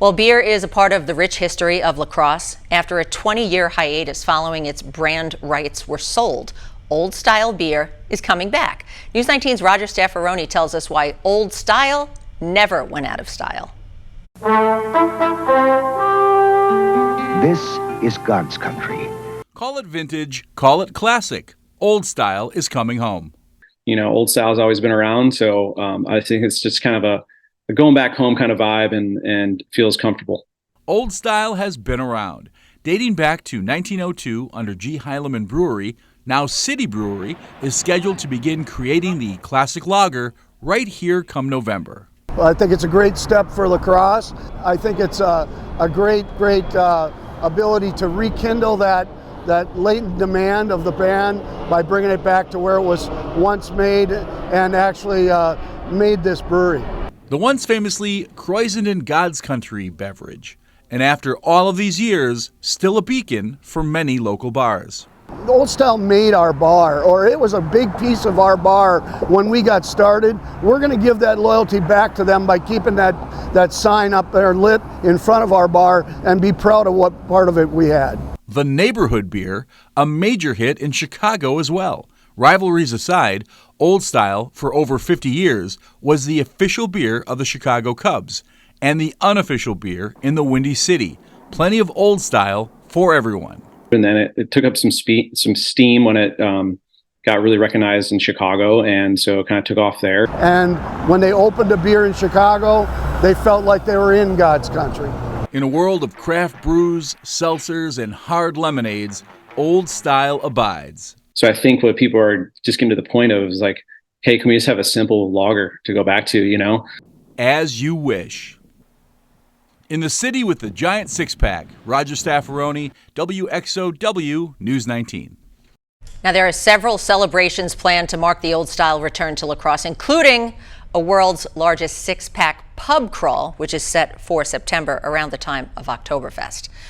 Well, beer is a part of the rich history of La Crosse. After a 20-year hiatus following its brand rights were sold, Old Style beer is coming back. News 19's Roger Staffaroni tells us why Old Style never went out of style. This is God's country. Call it vintage, call it classic. Old Style is coming home. You know, Old Style has always been around, so I think it's just kind of a going back home kind of vibe and feels comfortable. Old Style has been around. Dating back to 1902 under G. Heileman Brewery, now City Brewery is scheduled to begin creating the classic lager right here come November. Well, I think it's a great step for La Crosse. I think it's a great ability to rekindle that latent demand of the band by bringing it back to where it was once made and actually made this brewery. The once famously Croissant God's country beverage, and after all of these years, still a beacon for many local bars. Old Style made our bar, or it was a big piece of our bar when we got started. We're going to give that loyalty back to them by keeping that sign up there lit in front of our bar and be proud of what part of it we had. The neighborhood beer, a major hit in Chicago as well. Rivalries aside, Old Style, for over 50 years, was the official beer of the Chicago Cubs and the unofficial beer in the Windy City. Plenty of Old Style for everyone. And then it took up some steam when it got really recognized in Chicago, and so it kind of took off there. And when they opened a beer in Chicago, they felt like they were in God's country. In a world of craft brews, seltzers, and hard lemonades, Old Style abides. So I think what people are just getting to the point of is like, hey, can we just have a simple lager to go back to, you know? As you wish. In the city with the giant six-pack, Roger Staffaroni, WXOW News 19. Now, there are several celebrations planned to mark the Old Style return to La Crosse, including a world's largest six-pack pub crawl, which is set for September around the time of Oktoberfest.